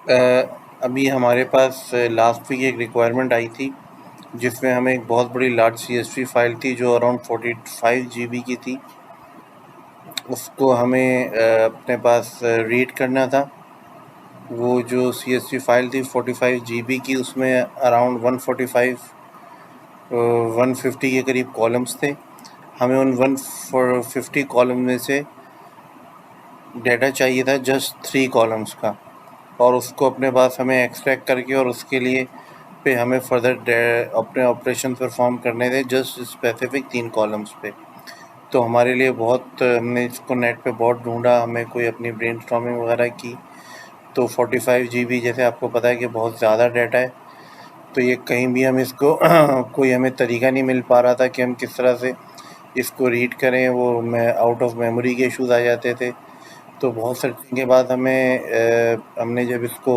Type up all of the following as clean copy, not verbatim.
अभी हमारे पास last week एक रिक्वायरमेंट आई थी जिसमें हमें एक बहुत बड़ी लार्ज CSV फाइल थी जो अराउंड 45 GB की थी। उसको हमें अपने पास रीड करना था। वो जो CSV फाइल थी 45 GB की, उसमें अराउंड 145 150 के करीब कॉलम्स थे। हमें उन 150 कॉलम में से डाटा चाहिए था जस्ट 3 कॉलम्स का, और उसको अपने पास हमें एक्सट्रैक्ट करके और उसके लिए पे हमें फर्दर अपने ऑपरेशन परफॉर्म करने थे जस्ट स्पेसिफिक 3 कॉलम्स पे। तो हमारे लिए बहुत हमने इसको नेट पे बहुत ढूंढा, हमें कोई अपनी ब्रेनस्टॉर्मिंग वगैरह की। तो 45 GB जैसे आपको पता है कि बहुत ज़्यादा डाटा है। तो ये कहीं भी हम इसको कोई हमें तरीका नहीं मिल पा रहा था कि हम किस तरह से इसको रीड करें। वो मैं आउट ऑफ मेमोरी के इश्यूज आ जाते थे। तो बहुत सर्चिंग के बाद हमने जब इसको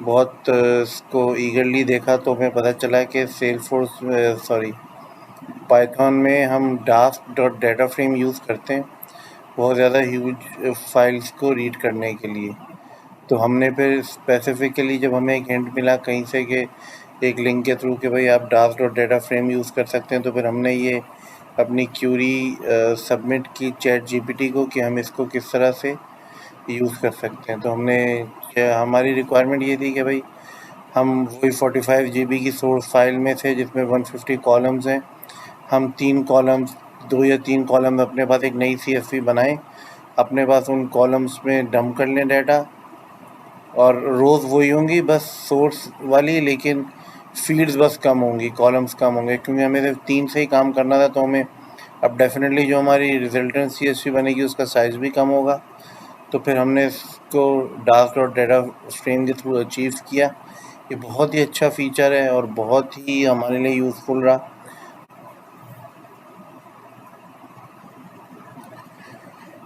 बहुत इसको ईगरली देखा तो हमें पता चला कि पाइथन में हम डास्क डॉट डाटा फ्रेम यूज़ करते हैं बहुत ज़्यादा ह्यूज फाइल्स को रीड करने के लिए। तो हमने फिर स्पेसिफिकली जब हमें एक हिंट मिला कहीं से कि एक लिंक के थ्रू कि भाई आप डास्क डॉट डाटा फ्रेम यूज़ कर सकते हैं, तो फिर हमने ये अपनी क्यूरी सबमिट की चैट जीपीटी को कि हम इसको किस तरह से यूज़ कर सकते हैं। तो हमारी रिक्वायरमेंट ये थी कि भाई हम वही 45 GB की सोर्स फाइल में से जिसमें 150 कॉलम्स हैं, हम 2 या 3 कॉलम अपने पास एक नई CSV बनाएं, अपने पास उन कॉलम्स में डंप कर लें डाटा, और रोज़ वही होंगी बस सोर्स वाली, लेकिन फील्ड्स बस कम होंगी, कॉलम्स कम होंगे, क्योंकि हमें सिर्फ 3 से ही काम करना था। तो हमें अब डेफिनेटली जो हमारी रिजल्टेंट CSV बनेगी उसका साइज़ भी कम होगा। तो फिर हमने इसको डास्क डॉट डाटा फ्रेम के थ्रू अचीव किया। ये बहुत ही अच्छा फीचर है और बहुत ही हमारे लिए यूज़फुल रहा।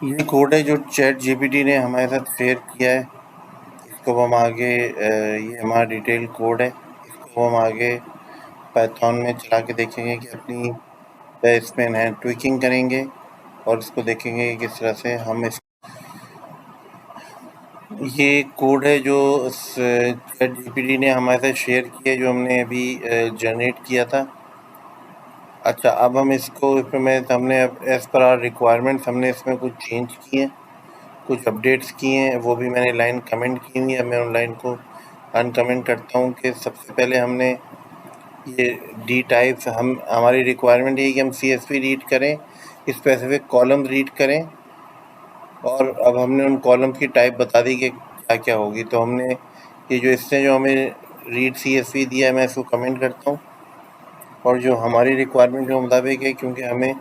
ये कोड है जो चैट जीपीटी ने हमारे साथ शेयर किया है। इसको हम आगे ये हमारा डिटेल कोड है, इसको हम आगे पाइथन में चला के देखेंगे कि अपनी इसमें है ट्विकिंग करेंगे और इसको देखेंगे कि किस तरह से हम ये कोड है जो चैट जीपीटी ने हमारे साथ शेयर किया है, जो हमने अभी जनरेट किया था। अच्छा, अब हम इसको इसमें हमने एज़ पर आवर रिक्वायरमेंट्स हमने इसमें कुछ चेंज किए हैं, कुछ अपडेट्स किए हैं, वो भी मैंने लाइन कमेंट की हुई है। मैं उन लाइन को अनकमेंट करता हूँ कि सबसे पहले हमने ये डी टाइप्स हमारी रिक्वायरमेंट ये है कि हम CSV रीड करें, स्पेसिफिक कॉलम रीड करें, और अब हमने उन कॉलम्स की टाइप बता दी कि क्या क्या होगी। तो हमने ये जो इसने जो हमें रीड CSV दिया है, मैं इसको कमेंट करता हूँ, और जो हमारी रिक्वायरमेंट के मुताबिक है, क्योंकि हमें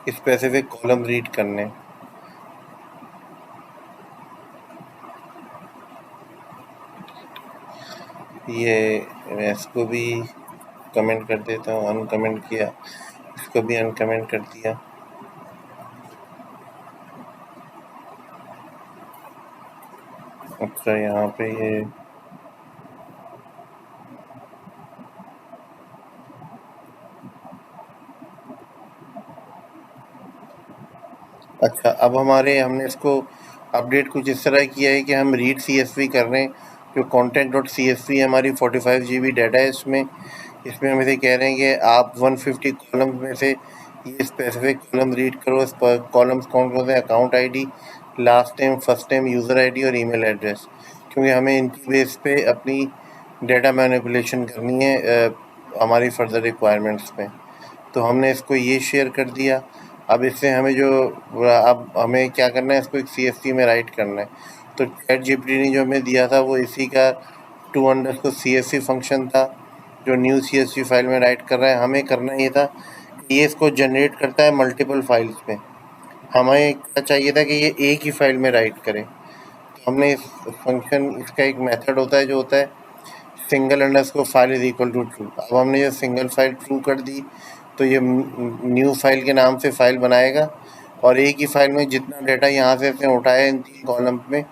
स्पेसिफिक कॉलम रीड करने हैं। ये मैं इसको भी कमेंट कर देता हूँ, अनकमेंट किया, इसको भी अनकमेंट कर दिया। अच्छा, यहाँ पे ये अच्छा, अब हमने इसको अपडेट कुछ इस तरह किया है कि हम रीड CSV कर रहे हैं। जो content डॉट CSV हमारी 45 GB डाटा है, इसमें हम इसे कह रहे हैं कि आप 150 कॉलम्स में से ये स्पेसिफिक कॉलम रीड करो। इस पर कॉलम्स कौन कौन से, account ID, last name, first name, user ID और ईमेल एड्रेस, क्योंकि हमें इनकी बेस पे अपनी डाटा मैनिपुलेशन करनी है हमारी फर्दर रिक्वायरमेंट्स में। तो हमने इसको ये शेयर कर दिया। अब इससे हमें जो अब हमें क्या करना है, इसको एक CSV में राइट करना है। तो चैट जीपीटी ने जो हमें दिया था वो इसी का to_CSV फंक्शन था, जो न्यू CSV फाइल में राइट कर रहा है। हमें करना ये था कि ये इसको जनरेट करता है मल्टीपल फाइल्स में। हमें क्या चाहिए था कि ये एक ही फाइल में राइट करे। तो हमने इस फंक्शन इसका एक मेथड होता है जो होता है single underscore file is equal to true. अब हमने ये सिंगल फाइल ट्रू कर दी तो ये न्यू फाइल के नाम से फाइल बनाएगा, और एक ही फाइल में जितना डाटा यहाँ से इसने उठाया इन 3 कॉलम में,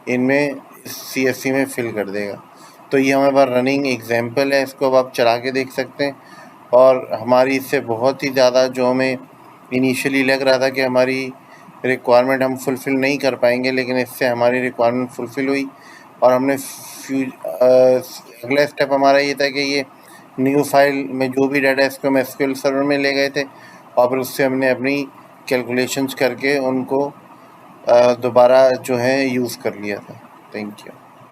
इनमें CSV में फिल कर देगा। तो ये हमारे पास रनिंग एग्जाम्पल है, इसको अब आप चला के देख सकते हैं। और हमारी इससे बहुत ही ज़्यादा, जो हमें इनिशियली लग रहा था कि हमारी रिक्वायरमेंट हम फुलफ़िल नहीं कर पाएंगे, लेकिन इससे हमारी रिक्वायरमेंट फुलफ़िल हुई और हमने अगला स्टेप हमारा ये था कि ये न्यू फाइल में जो भी डाटा है इसको हम एसक्यूएल सर्वर में ले गए थे और फिर उससे हमने अपनी कैलकुलेशंस करके उनको दोबारा जो है यूज़ कर लिया था। Thank you.